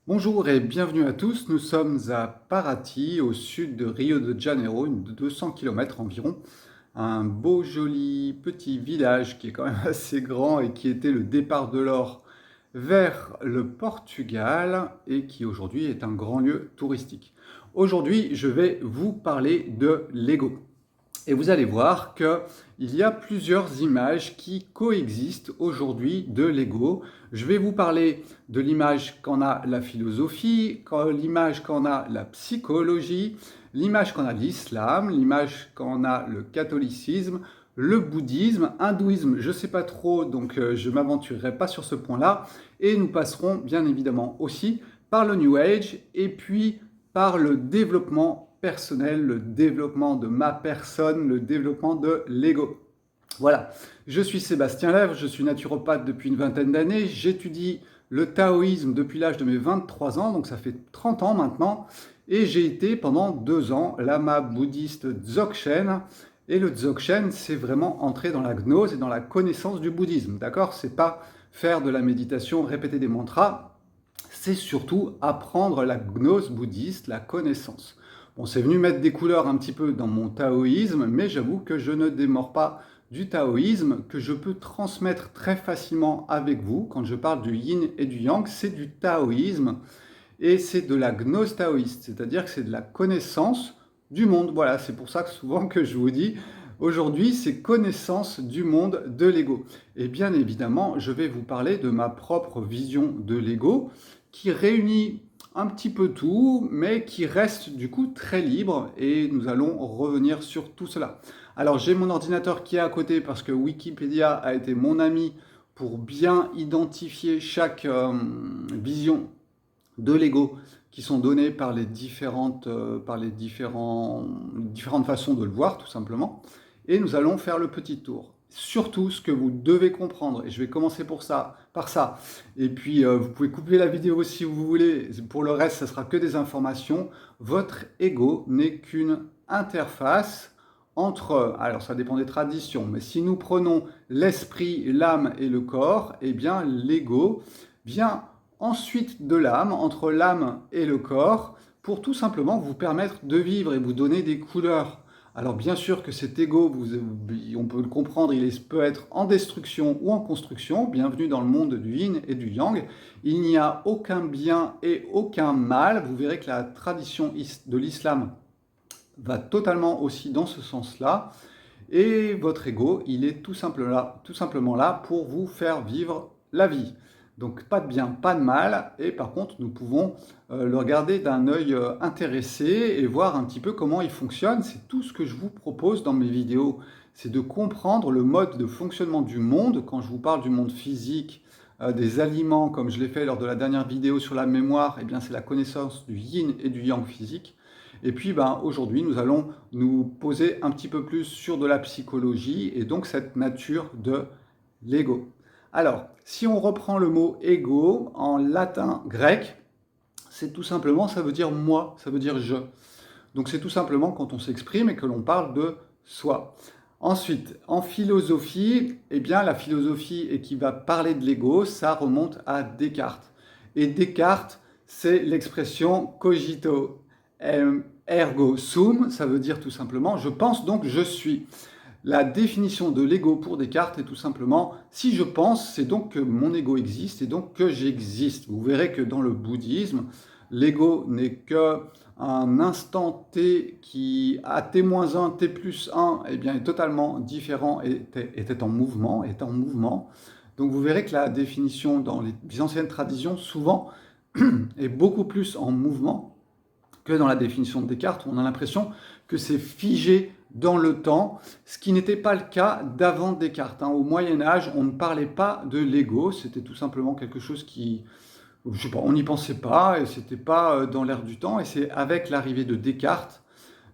Bonjour et bienvenue à tous. Nous sommes à Paraty, au sud de Rio de Janeiro, de 200 km environ. Un beau, joli petit village qui est quand même assez grand et qui était le départ de l'or vers le Portugal et qui aujourd'hui est un grand lieu touristique. Aujourd'hui, je vais vous parler de Lego. Et vous allez voir qu'il y a plusieurs images qui coexistent aujourd'hui de Lego. Je vais vous parler de l'image qu'en a la philosophie, l'image qu'en a la psychologie, l'image qu'en a l'islam, l'image qu'en a le catholicisme, le bouddhisme, hindouisme, je ne sais pas trop, donc je ne m'aventurerai pas sur ce point-là. Et nous passerons bien évidemment aussi par le New Age et puis par le développement personnel, le développement de ma personne, le développement de l'ego. Voilà, je suis Sébastien Lèvre, je suis naturopathe depuis une vingtaine d'années, j'étudie le taoïsme depuis l'âge de mes 23 ans, donc ça fait 30 ans maintenant, et j'ai été pendant 2 ans lama bouddhiste Dzogchen, et le Dzogchen, c'est vraiment entrer dans la gnose et dans la connaissance du bouddhisme, d'accord? C'est pas faire de la méditation, répéter des mantras, c'est surtout apprendre la gnose bouddhiste, la connaissance. Bon, c'est venu mettre des couleurs un petit peu dans mon taoïsme, mais j'avoue que je ne démords pas du taoïsme, que je peux transmettre très facilement avec vous. Quand je parle du yin et du yang, c'est du taoïsme, et c'est de la gnose taoïste, c'est-à-dire que c'est de la connaissance du monde. Voilà, c'est pour ça que souvent que je vous dis, aujourd'hui, c'est connaissance du monde de l'ego. Et bien évidemment, je vais vous parler de ma propre vision de l'ego, qui réunit un petit peu tout, mais qui reste du coup très libre, et nous allons revenir sur tout cela. Alors j'ai mon ordinateur qui est à côté parce que Wikipédia a été mon ami pour bien identifier chaque vision de Lego qui sont données par les différentes façons de le voir, tout simplement. Et nous allons faire le petit tour. Surtout, ce que vous devez comprendre, et je vais commencer par ça, et puis vous pouvez couper la vidéo si vous voulez, pour le reste, ça sera que des informations. Votre ego n'est qu'une interface entre, alors ça dépend des traditions, mais si nous prenons l'esprit, l'âme et le corps, eh bien l'ego vient ensuite de l'âme, entre l'âme et le corps, pour tout simplement vous permettre de vivre et vous donner des couleurs. Alors bien sûr que cet ego, on peut le comprendre, peut être en destruction ou en construction. Bienvenue dans le monde du yin et du yang. Il n'y a aucun bien et aucun mal. Vous verrez que la tradition de l'islam va totalement aussi dans ce sens-là. Et votre ego, il est tout simplement là pour vous faire vivre la vie. Donc pas de bien, pas de mal, et par contre nous pouvons le regarder d'un œil intéressé et voir un petit peu comment il fonctionne. C'est tout ce que je vous propose dans mes vidéos, c'est de comprendre le mode de fonctionnement du monde. Quand je vous parle du monde physique, des aliments, comme je l'ai fait lors de la dernière vidéo sur la mémoire, eh bien c'est la connaissance du yin et du yang physique. Et puis aujourd'hui, nous allons nous poser un petit peu plus sur de la psychologie et donc cette nature de l'ego. Alors, si on reprend le mot ego en latin grec, c'est tout simplement, ça veut dire moi, ça veut dire je. Donc c'est tout simplement quand on s'exprime et que l'on parle de soi. Ensuite, en philosophie, eh bien la philosophie et qui va parler de l'ego, ça remonte à Descartes. Et Descartes, c'est l'expression cogito ergo sum, ça veut dire tout simplement je pense donc je suis. La définition de l'ego pour Descartes est tout simplement si je pense, c'est donc que mon ego existe et donc que j'existe. Vous verrez que dans le bouddhisme, l'ego n'est que un instant t qui à t-1, t plus 1, eh bien, est totalement différent et est en mouvement, Donc vous verrez que la définition dans les anciennes traditions, souvent, est beaucoup plus en mouvement que dans la définition de Descartes, où on a l'impression que c'est figé dans le temps, ce qui n'était pas le cas d'avant Descartes. Au Moyen-Âge, on ne parlait pas de l'ego, c'était tout simplement quelque chose qui, je sais pas, on n'y pensait pas, et c'était pas dans l'air du temps, et c'est avec l'arrivée de Descartes,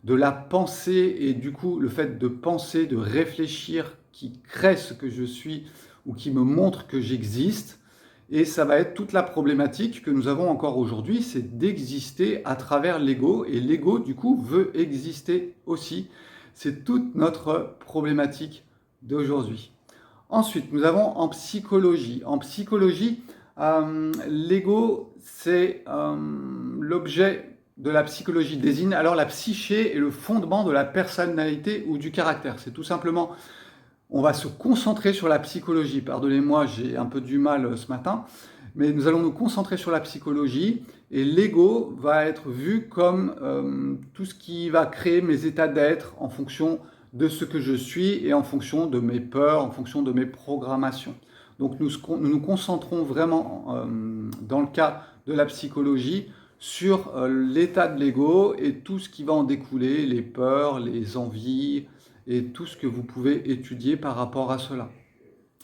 de la pensée, et du coup le fait de penser, de réfléchir, qui crée ce que je suis, ou qui me montre que j'existe, et ça va être toute la problématique que nous avons encore aujourd'hui, c'est d'exister à travers l'ego, et l'ego du coup veut exister aussi. C'est toute notre problématique d'aujourd'hui. Ensuite, nous avons en psychologie. En psychologie, l'ego, c'est l'objet de la psychologie désigne alors la psyché et le fondement de la personnalité ou du caractère. C'est tout simplement, on va se concentrer sur la psychologie. Pardonnez-moi, j'ai un peu du mal ce matin, mais nous allons nous concentrer sur la psychologie et l'ego va être vu comme tout ce qui va créer mes états d'être en fonction de ce que je suis et en fonction de mes peurs, en fonction de mes programmations. Donc nous nous concentrons vraiment, dans le cas de la psychologie, sur l'état de l'ego et tout ce qui va en découler, les peurs, les envies et tout ce que vous pouvez étudier par rapport à cela.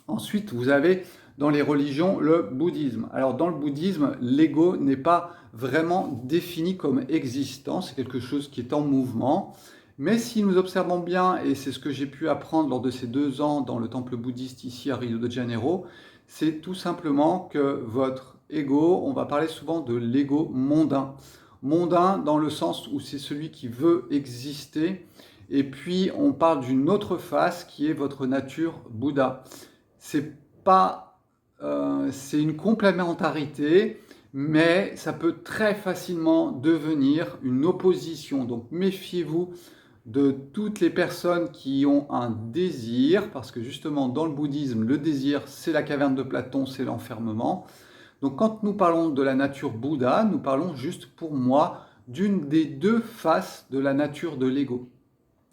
Ensuite, vous avez dans les religions le bouddhisme. Alors dans le bouddhisme, l'ego n'est pas vraiment défini comme existant, c'est quelque chose qui est en mouvement. Mais si nous observons bien, et c'est ce que j'ai pu apprendre lors de ces 2 ans dans le temple bouddhiste ici à Rio de Janeiro, c'est tout simplement que votre ego, on va parler souvent de l'ego mondain. Mondain dans le sens où c'est celui qui veut exister, et puis on parle d'une autre face qui est votre nature Bouddha. C'est pas, c'est une complémentarité, mais ça peut très facilement devenir une opposition. Donc méfiez-vous de toutes les personnes qui ont un désir, parce que justement dans le bouddhisme, le désir, c'est la caverne de Platon, c'est l'enfermement. Donc quand nous parlons de la nature Bouddha, nous parlons juste pour moi d'une des 2 faces de la nature de l'ego.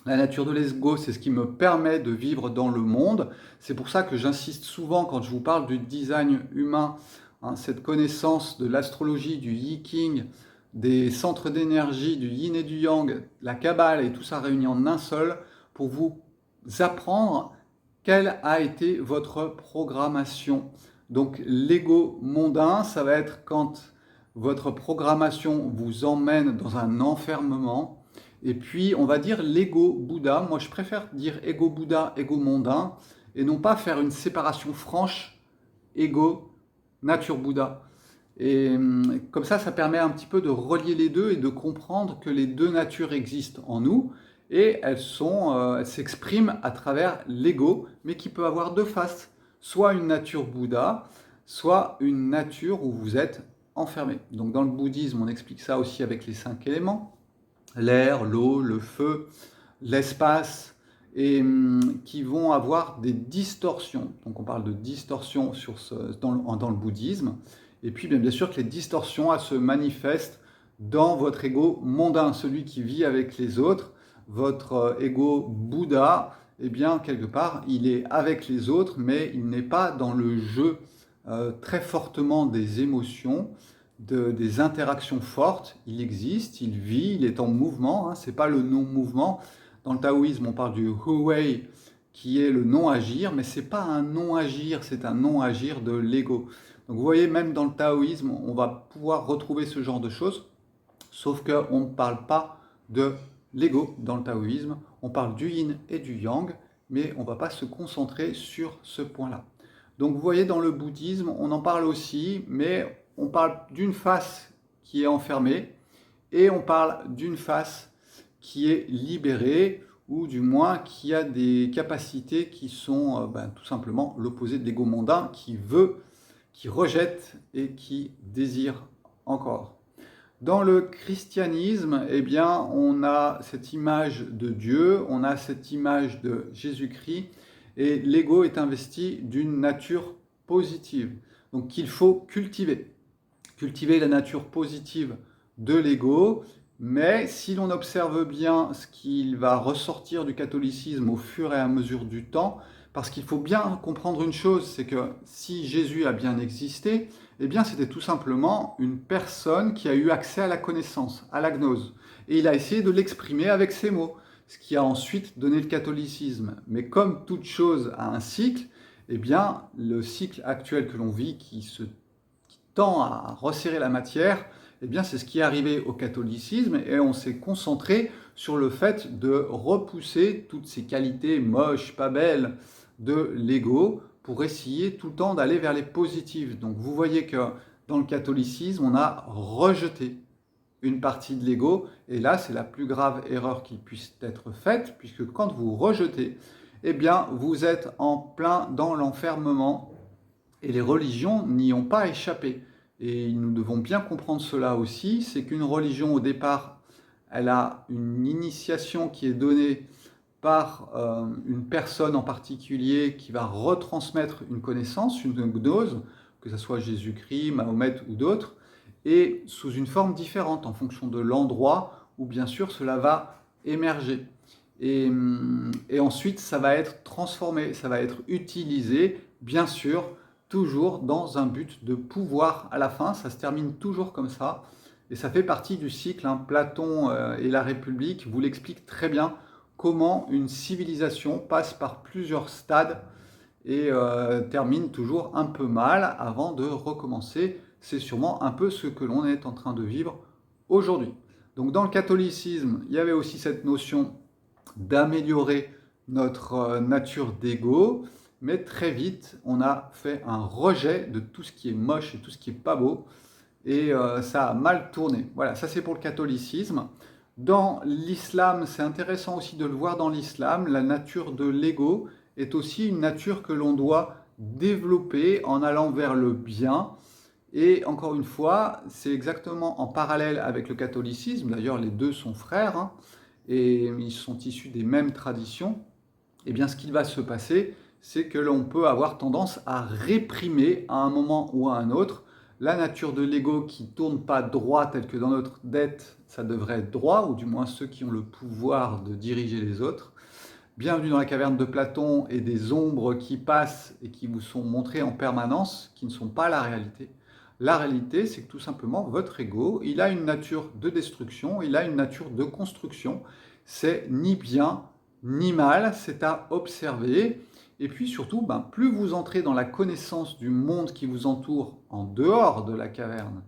La nature de l'ego, c'est ce qui me permet de vivre dans le monde. C'est pour ça que j'insiste souvent quand je vous parle du design humain, hein, cette connaissance de l'astrologie, du Yi-King, des centres d'énergie, du yin et du yang, la Kabbale et tout ça réuni en un seul pour vous apprendre quelle a été votre programmation. Donc l'ego mondain, ça va être quand votre programmation vous emmène dans un enfermement. Et puis on va dire l'ego Bouddha. Moi je préfère dire ego Bouddha, ego mondain, et non pas faire une séparation franche, ego, nature Bouddha. Et comme ça permet un petit peu de relier les deux et de comprendre que les 2 natures existent en nous et elles s'expriment à travers l'ego, mais qui peut avoir 2 faces. Soit une nature Bouddha, soit une nature où vous êtes enfermé. Donc dans le bouddhisme, on explique ça aussi avec les 5 éléments, l'air, l'eau, le feu, l'espace, et qui vont avoir des distorsions. Donc on parle de distorsions dans le bouddhisme. Et puis bien sûr que les distorsions, elles se manifestent dans votre ego mondain, celui qui vit avec les autres. Votre ego Bouddha, eh bien quelque part, il est avec les autres, mais il n'est pas dans le jeu très fortement des émotions, des interactions fortes. Il existe, il vit, il est en mouvement, hein, c'est pas le non-mouvement. Dans le taoïsme, on parle du hu-wei, qui est le non-agir, mais c'est pas un non-agir, c'est un non-agir de l'ego. Donc vous voyez, même dans le taoïsme, on va pouvoir retrouver ce genre de choses, sauf qu'on ne parle pas de l'ego dans le taoïsme, on parle du yin et du yang, mais on ne va pas se concentrer sur ce point-là. Donc vous voyez, dans le bouddhisme, on en parle aussi, mais on parle d'une face qui est enfermée, et on parle d'une face qui est libérée, ou du moins qui a des capacités qui sont tout simplement l'opposé de l'ego mondain, qui veut, qui rejette et qui désire encore. Dans le christianisme, eh bien, on a cette image de Dieu, on a cette image de Jésus-Christ, et l'ego est investi d'une nature positive, donc qu'il faut cultiver. Cultiver la nature positive de l'ego, mais si l'on observe bien ce qu'il va ressortir du catholicisme au fur et à mesure du temps, parce qu'il faut bien comprendre une chose, c'est que si Jésus a bien existé, eh bien c'était tout simplement une personne qui a eu accès à la connaissance, à la gnose. Et il a essayé de l'exprimer avec ses mots, ce qui a ensuite donné le catholicisme. Mais comme toute chose a un cycle, eh bien le cycle actuel que l'on vit qui tend à resserrer la matière, eh bien c'est ce qui est arrivé au catholicisme et on s'est concentré sur le fait de repousser toutes ces qualités moches, pas belles de l'ego pour essayer tout le temps d'aller vers les positives. Donc vous voyez que dans le catholicisme, on a rejeté une partie de l'ego et là c'est la plus grave erreur qui puisse être faite puisque quand vous rejetez, eh bien vous êtes en plein dans l'enfermement et les religions n'y ont pas échappé. et nous devons bien comprendre cela aussi, c'est qu'une religion au départ, elle a une initiation qui est donnée par une personne en particulier qui va retransmettre une connaissance, une gnose, que ce soit Jésus-Christ, Mahomet ou d'autres, et sous une forme différente en fonction de l'endroit où bien sûr cela va émerger. Et ensuite, ça va être transformé, ça va être utilisé, bien sûr, toujours dans un but de pouvoir à la fin. Ça se termine toujours comme ça. Et ça fait partie du cycle, hein. Platon et la République vous l'expliquent très bien comment une civilisation passe par plusieurs stades et termine toujours un peu mal avant de recommencer. C'est sûrement un peu ce que l'on est en train de vivre aujourd'hui. Donc dans le catholicisme, il y avait aussi cette notion d'améliorer notre nature d'ego, mais très vite, on a fait un rejet de tout ce qui est moche et tout ce qui est pas beau, et ça a mal tourné. Voilà, ça c'est pour le catholicisme. Dans l'islam, c'est intéressant aussi de le voir dans l'islam, la nature de l'ego est aussi une nature que l'on doit développer en allant vers le bien. Et encore une fois, c'est exactement en parallèle avec le catholicisme, d'ailleurs les deux sont frères, hein, et ils sont issus des mêmes traditions. Eh bien, ce qui va se passer, c'est que l'on peut avoir tendance à réprimer à un moment ou à un autre la nature de l'ego qui ne tourne pas droit, tel que dans notre dette, ça devrait être droit, ou du moins ceux qui ont le pouvoir de diriger les autres. Bienvenue dans la caverne de Platon et des ombres qui passent et qui vous sont montrées en permanence, qui ne sont pas la réalité. La réalité, c'est que tout simplement, votre ego, il a une nature de destruction, il a une nature de construction. C'est ni bien ni mal, c'est à observer. Et puis surtout, plus vous entrez dans la connaissance du monde qui vous entoure en dehors de la caverne,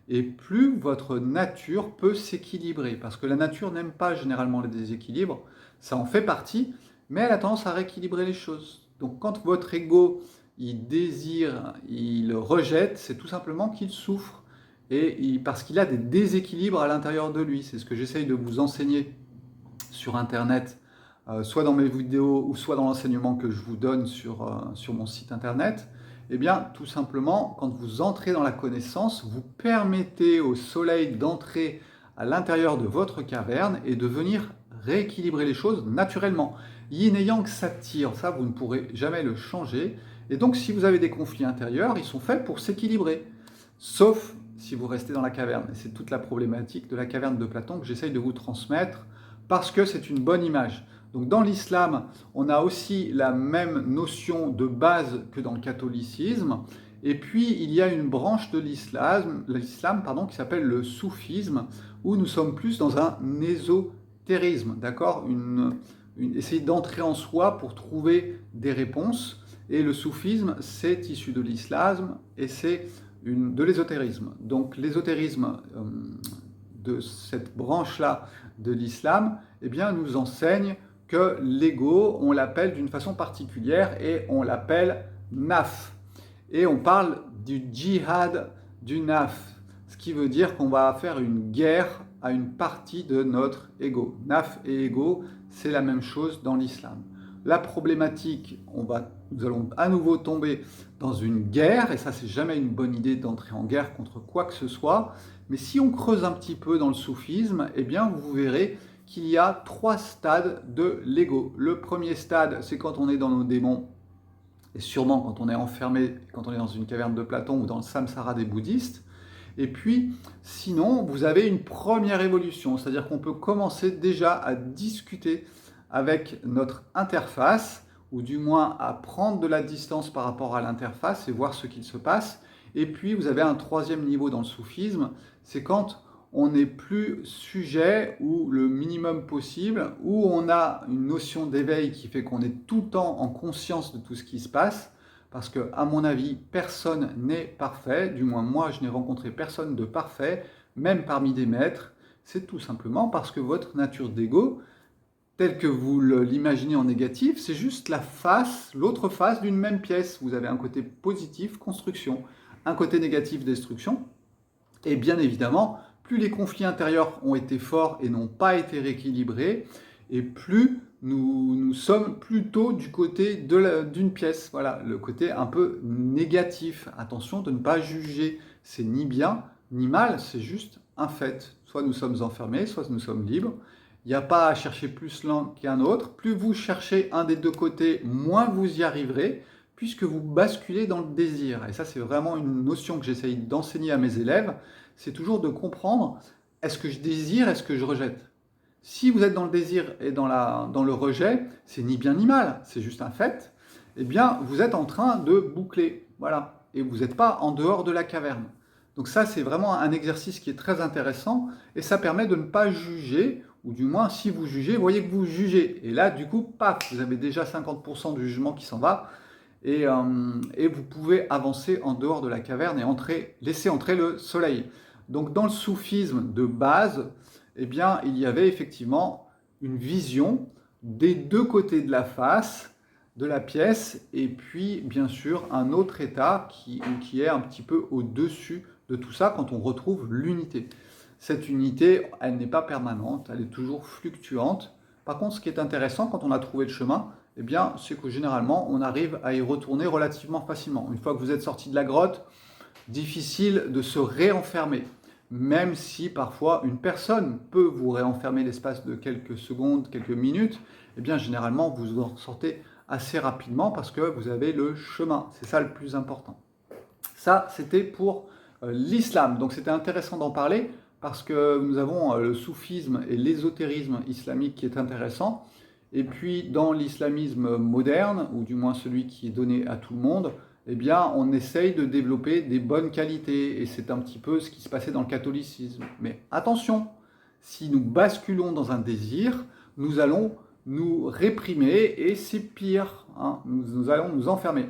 et plus votre nature peut s'équilibrer. Parce que la nature n'aime pas généralement les déséquilibres, ça en fait partie, mais elle a tendance à rééquilibrer les choses. Donc quand votre ego, il désire, il rejette, c'est tout simplement qu'il souffre, et parce qu'il a des déséquilibres à l'intérieur de lui. C'est ce que j'essaye de vous enseigner sur Internet, soit dans mes vidéos, ou soit dans l'enseignement que je vous donne sur mon site Internet. Eh bien, tout simplement, quand vous entrez dans la connaissance, vous permettez au soleil d'entrer à l'intérieur de votre caverne et de venir rééquilibrer les choses naturellement. Yin et yang s'attirent, ça vous ne pourrez jamais le changer. Et donc si vous avez des conflits intérieurs, ils sont faits pour s'équilibrer. Sauf si vous restez dans la caverne. Et c'est toute la problématique de la caverne de Platon que j'essaye de vous transmettre parce que c'est une bonne image. Donc dans l'islam, on a aussi la même notion de base que dans le catholicisme. Et puis il y a une branche de l'islam qui s'appelle le soufisme, où nous sommes plus dans un ésotérisme, d'accord, essayer d'entrer en soi pour trouver des réponses. Et le soufisme, c'est issu de l'islam et c'est de l'ésotérisme. Donc l'ésotérisme de cette branche-là de l'islam, eh bien, nous enseigne que l'ego, on l'appelle d'une façon particulière et on l'appelle naf. Et on parle du djihad du naf, ce qui veut dire qu'on va faire une guerre à une partie de notre ego. Naf et ego, c'est la même chose dans l'islam. La problématique, nous allons à nouveau tomber dans une guerre, et ça c'est jamais une bonne idée d'entrer en guerre contre quoi que ce soit, mais si on creuse un petit peu dans le soufisme, eh bien vous verrez qu'il y a 3 stades de l'ego. Le premier stade, c'est quand on est dans nos démons, et sûrement quand on est enfermé, quand on est dans une caverne de Platon ou dans le samsara des bouddhistes. Et puis, sinon, vous avez une première évolution, c'est-à-dire qu'on peut commencer déjà à discuter avec notre interface, ou du moins à prendre de la distance par rapport à l'interface et voir ce qu'il se passe. Et puis, vous avez un troisième niveau dans le soufisme, c'est quand on n'est plus sujet, ou le minimum possible, où on a une notion d'éveil qui fait qu'on est tout le temps en conscience de tout ce qui se passe, parce que, à mon avis, personne n'est parfait, du moins moi je n'ai rencontré personne de parfait, même parmi des maîtres. C'est tout simplement parce que votre nature d'ego, telle que vous l'imaginez en négatif, c'est juste l'autre face d'une même pièce. Vous avez un côté positif, construction, un côté négatif, destruction, et bien évidemment, plus les conflits intérieurs ont été forts et n'ont pas été rééquilibrés, et plus nous sommes plutôt du côté d'une pièce. Voilà, le côté un peu négatif. Attention de ne pas juger C'est ni bien ni mal, c'est juste un fait. Soit nous sommes enfermés, soit nous sommes libres. Il n'y a pas à chercher plus l'un qu'un autre. Plus vous cherchez un des deux côtés, moins vous y arriverez, puisque vous basculez dans le désir. Et ça, c'est vraiment une notion que j'essaye d'enseigner à mes élèves. C'est toujours de comprendre, est-ce que je désire, est-ce que je rejette? Si vous êtes dans le désir et dans le rejet, c'est ni bien ni mal, c'est juste un fait, eh bien, vous êtes en train de boucler. Voilà. Et vous n'êtes pas en dehors de la caverne. Donc ça, c'est vraiment un exercice qui est très intéressant et ça permet de ne pas juger, ou du moins, si vous jugez, voyez que vous jugez. Et là, du coup, paf, vous avez déjà 50% du jugement qui s'en va et vous pouvez avancer en dehors de la caverne et laisser entrer le soleil. Donc dans le soufisme de base, eh bien, il y avait effectivement une vision des deux côtés de la face, de la pièce, et puis bien sûr un autre état qui est un petit peu au-dessus de tout ça quand on retrouve l'unité. Cette unité, elle n'est pas permanente, elle est toujours fluctuante. Par contre, ce qui est intéressant quand on a trouvé le chemin, eh bien, c'est que généralement, on arrive à y retourner relativement facilement. Une fois que vous êtes sorti de la grotte, difficile de se réenfermer. Même si parfois une personne peut vous réenfermer l'espace de quelques secondes, quelques minutes, eh bien généralement vous en sortez assez rapidement parce que vous avez le chemin. C'est ça le plus important. Ça, c'était pour l'islam. Donc c'était intéressant d'en parler parce que nous avons le soufisme et l'ésotérisme islamique qui est intéressant. Et puis dans l'islamisme moderne, ou du moins celui qui est donné à tout le monde, eh bien, on essaye de développer des bonnes qualités. Et c'est un petit peu ce qui se passait dans le catholicisme. Mais attention, si nous basculons dans un désir, nous allons nous réprimer et c'est pire. Hein, nous allons nous enfermer.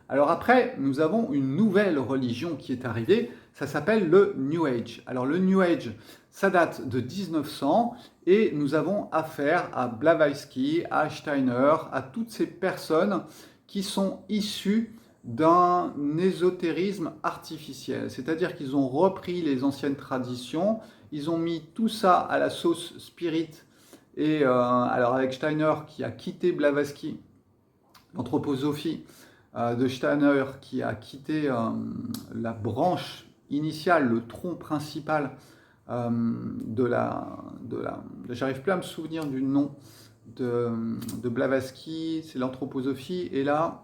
Alors après, nous avons une nouvelle religion qui est arrivée, ça s'appelle le New Age. Alors le New Age, ça date de 1900 et nous avons affaire à Blavatsky, à Steiner, à toutes ces personnes qui sont issues d'un ésotérisme artificiel. C'est-à-dire qu'ils ont repris les anciennes traditions, ils ont mis tout ça à la sauce spirit. Et alors avec Steiner qui a quitté Blavatsky, l'anthroposophie, de Steiner qui a quitté la branche initiale, le tronc principal j'arrive plus à me souvenir du nom de Blavatsky, c'est l'anthroposophie, et là,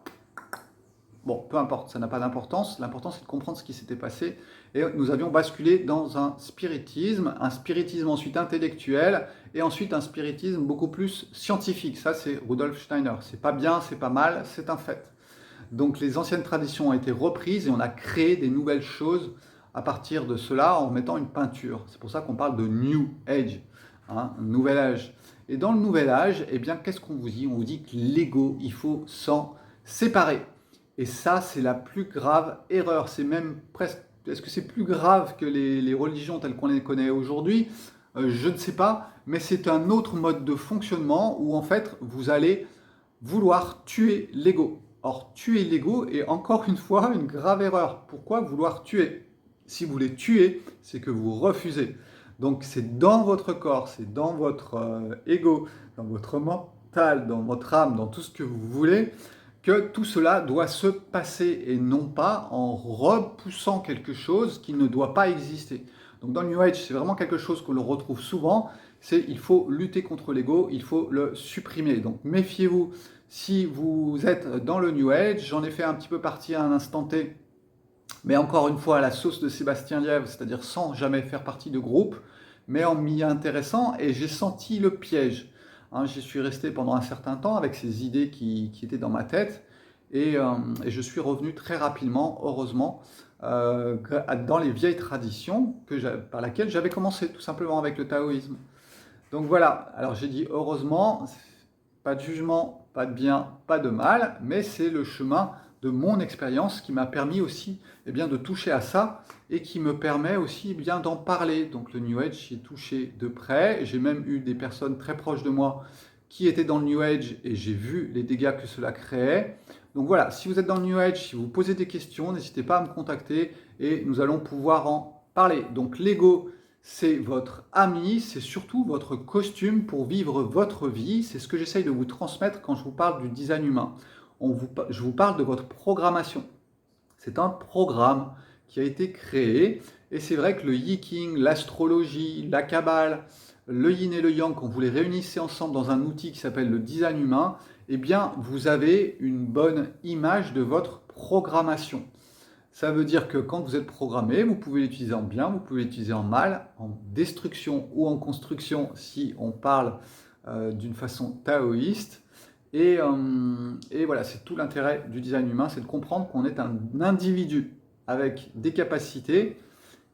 bon, peu importe, ça n'a pas d'importance, l'important c'est de comprendre ce qui s'était passé, et nous avions basculé dans un spiritisme ensuite intellectuel, et ensuite un spiritisme beaucoup plus scientifique, ça c'est Rudolf Steiner, c'est pas bien, c'est pas mal, c'est un fait. Donc les anciennes traditions ont été reprises et on a créé des nouvelles choses à partir de cela en mettant une peinture. C'est pour ça qu'on parle de New Age, hein, nouvel âge. Et dans le nouvel âge, eh bien, qu'est-ce qu'on vous dit? On vous dit que l'ego, il faut s'en séparer. Et ça, c'est la plus grave erreur. C'est même presque... Est-ce que c'est plus grave que les religions telles qu'on les connaît aujourd'hui? Je ne sais pas, mais c'est un autre mode de fonctionnement où en fait, vous allez vouloir tuer l'ego. Or, tuer l'ego est encore une fois une grave erreur. Pourquoi vouloir tuer? Si vous voulez tuer, c'est que vous refusez. Donc c'est dans votre corps, c'est dans votre ego, dans votre mental, dans votre âme, dans tout ce que vous voulez, que tout cela doit se passer et non pas en repoussant quelque chose qui ne doit pas exister. Donc dans le New Age, c'est vraiment quelque chose que l'on retrouve souvent, c'est il faut lutter contre l'ego, il faut le supprimer. Donc méfiez-vous si vous êtes dans le New Age, j'en ai fait un petit peu partie à un instant T, mais encore une fois à la sauce de Sébastien Lièvre, c'est-à-dire sans jamais faire partie de groupe, mais en m'y intéressant et j'ai senti le piège. Hein, j'y suis resté pendant un certain temps avec ces idées qui étaient dans ma tête et je suis revenu très rapidement, heureusement, dans les vieilles traditions par lesquelles j'avais commencé, tout simplement avec le taoïsme. Donc voilà, alors j'ai dit heureusement, pas de jugement, pas de bien, pas de mal, mais c'est le chemin de mon expérience qui m'a permis aussi de toucher à ça et qui me permet aussi d'en parler. Donc le New Age, j'y ai touché de près, j'ai même eu des personnes très proches de moi qui étaient dans le New Age et j'ai vu les dégâts que cela créait. Donc voilà, si vous êtes dans le New Age, si vous posez des questions, n'hésitez pas à me contacter et nous allons pouvoir en parler. Donc l'ego, c'est votre ami, c'est surtout votre costume pour vivre votre vie. C'est ce que j'essaye de vous transmettre quand je vous parle du design humain. Je vous parle de votre programmation. C'est un programme qui a été créé. Et c'est vrai que le Yiking, l'astrologie, la Kabbale, le yin et le yang, quand vous les réunissez ensemble dans un outil qui s'appelle le design humain, eh bien, vous avez une bonne image de votre programmation. Ça veut dire que quand vous êtes programmé, vous pouvez l'utiliser en bien, vous pouvez l'utiliser en mal, en destruction ou en construction si on parle d'une façon taoïste. Et voilà, c'est tout l'intérêt du design humain, c'est de comprendre qu'on est un individu avec des capacités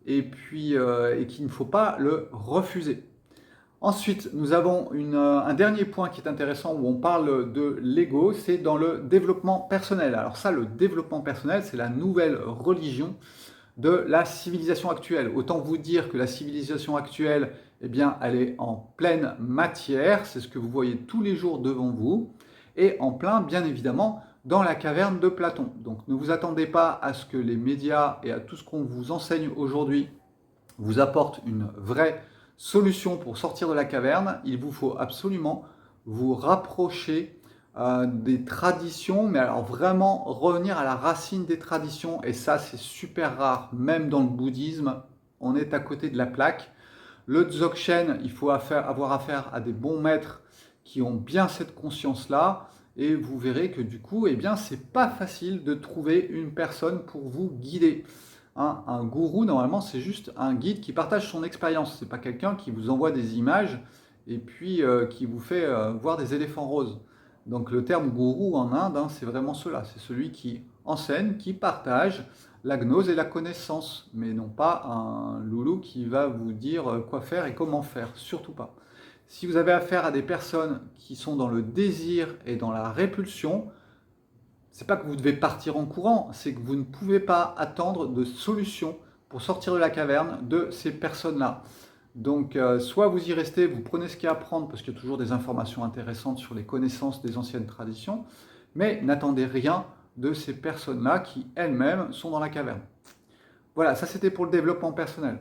et puis et qu'il ne faut pas le refuser. Ensuite, nous avons un dernier point qui est intéressant où on parle de l'ego, c'est dans le développement personnel. Alors ça, le développement personnel, c'est la nouvelle religion de la civilisation actuelle. Autant vous dire que la civilisation actuelle, eh bien, elle est en pleine matière, c'est ce que vous voyez tous les jours devant vous, et en plein, bien évidemment, dans la caverne de Platon. Donc ne vous attendez pas à ce que les médias et à tout ce qu'on vous enseigne aujourd'hui vous apportent une vraie solution pour sortir de la caverne. Il vous faut absolument vous rapprocher des traditions, mais alors vraiment revenir à la racine des traditions, et ça c'est super rare, même dans le bouddhisme, on est à côté de la plaque. Le Dzogchen, il faut avoir affaire à des bons maîtres qui ont bien cette conscience-là, et vous verrez que du coup, eh bien, c'est pas facile de trouver une personne pour vous guider. Un gourou, normalement, c'est juste un guide qui partage son expérience. C'est pas quelqu'un qui vous envoie des images et puis qui vous fait voir des éléphants roses. Donc le terme gourou en Inde, c'est vraiment cela. C'est celui qui enseigne, qui partage la gnose et la connaissance, mais non pas un loulou qui va vous dire quoi faire et comment faire. Surtout pas. Si vous avez affaire à des personnes qui sont dans le désir et dans la répulsion, c'est pas que vous devez partir en courant, c'est que vous ne pouvez pas attendre de solution pour sortir de la caverne de ces personnes-là. Donc, soit vous y restez, vous prenez ce qu'il y a à prendre, parce qu'il y a toujours des informations intéressantes sur les connaissances des anciennes traditions, mais n'attendez rien de ces personnes-là qui, elles-mêmes, sont dans la caverne. Voilà, ça c'était pour le développement personnel.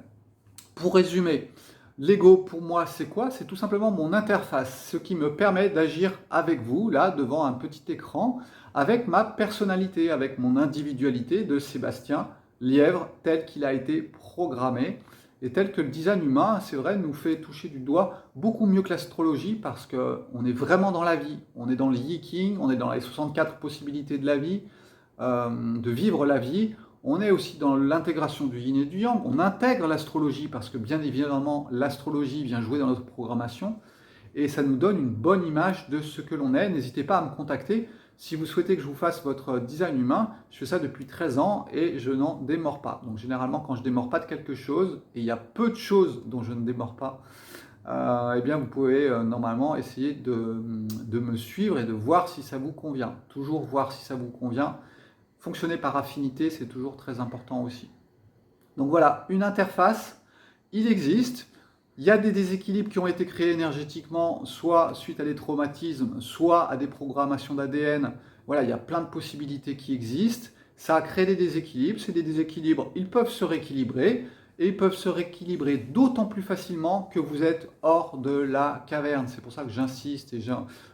Pour résumer, l'ego pour moi c'est quoi? C'est tout simplement mon interface, ce qui me permet d'agir avec vous, là, devant un petit écran, avec ma personnalité, avec mon individualité de Sébastien Lièvre, tel qu'il a été programmé, et tel que le design humain, c'est vrai, nous fait toucher du doigt beaucoup mieux que l'astrologie, parce qu'on est vraiment dans la vie, on est dans le Yiking, on est dans les 64 possibilités de la vie, de vivre la vie. On est aussi dans l'intégration du yin et du yang. On intègre l'astrologie parce que bien évidemment, l'astrologie vient jouer dans notre programmation et ça nous donne une bonne image de ce que l'on est. N'hésitez pas à me contacter si vous souhaitez que je vous fasse votre design humain. Je fais ça depuis 13 ans et je n'en démords pas. Donc généralement, quand je ne démords pas de quelque chose, et il y a peu de choses dont je ne démords pas, eh bien vous pouvez normalement essayer de me suivre et de voir si ça vous convient. Toujours voir si ça vous convient. Fonctionner par affinité, c'est toujours très important aussi. Donc voilà, une interface, il existe. Il y a des déséquilibres qui ont été créés énergétiquement, soit suite à des traumatismes, soit à des programmations d'ADN. Voilà, il y a plein de possibilités qui existent. Ça a créé des déséquilibres. Ces déséquilibres, ils peuvent se rééquilibrer. Et ils peuvent se rééquilibrer d'autant plus facilement que vous êtes hors de la caverne. C'est pour ça que j'insiste et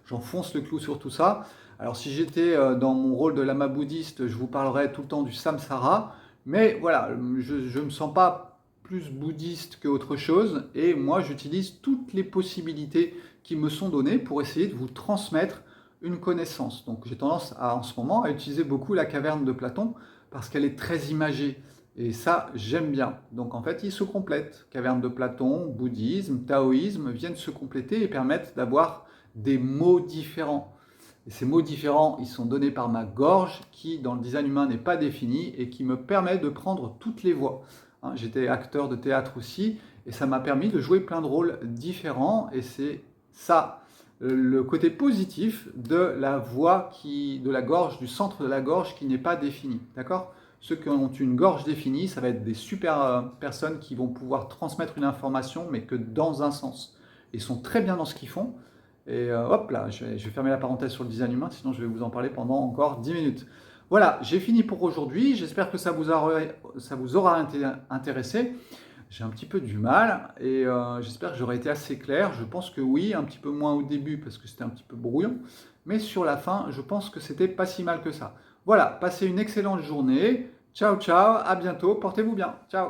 j'enfonce le clou sur tout ça. Alors si j'étais dans mon rôle de lama bouddhiste, je vous parlerais tout le temps du samsara, mais voilà, je ne me sens pas plus bouddhiste qu'autre chose, et moi j'utilise toutes les possibilités qui me sont données pour essayer de vous transmettre une connaissance. Donc j'ai tendance en ce moment à utiliser beaucoup la caverne de Platon, parce qu'elle est très imagée, et ça j'aime bien. Donc en fait ils se complètent. Caverne de Platon, bouddhisme, taoïsme viennent se compléter et permettent d'avoir des mots différents. Et ces mots différents, ils sont donnés par ma gorge, qui dans le design humain n'est pas définie et qui me permet de prendre toutes les voix. J'étais acteur de théâtre aussi, et ça m'a permis de jouer plein de rôles différents, et c'est ça, le côté positif de la voix, de la gorge, du centre de la gorge qui n'est pas défini. D'accord? Ceux qui ont une gorge définie, ça va être des super personnes qui vont pouvoir transmettre une information, mais que dans un sens. Ils sont très bien dans ce qu'ils font. Et hop là, je vais fermer la parenthèse sur le design humain, sinon je vais vous en parler pendant encore 10 minutes. Voilà, j'ai fini pour aujourd'hui. J'espère que ça vous aura intéressé. J'ai un petit peu du mal et j'espère que j'aurai été assez clair. Je pense que oui, un petit peu moins au début parce que c'était un petit peu brouillon. Mais sur la fin, je pense que c'était pas si mal que ça. Voilà, passez une excellente journée. Ciao, ciao, à bientôt, portez-vous bien. Ciao.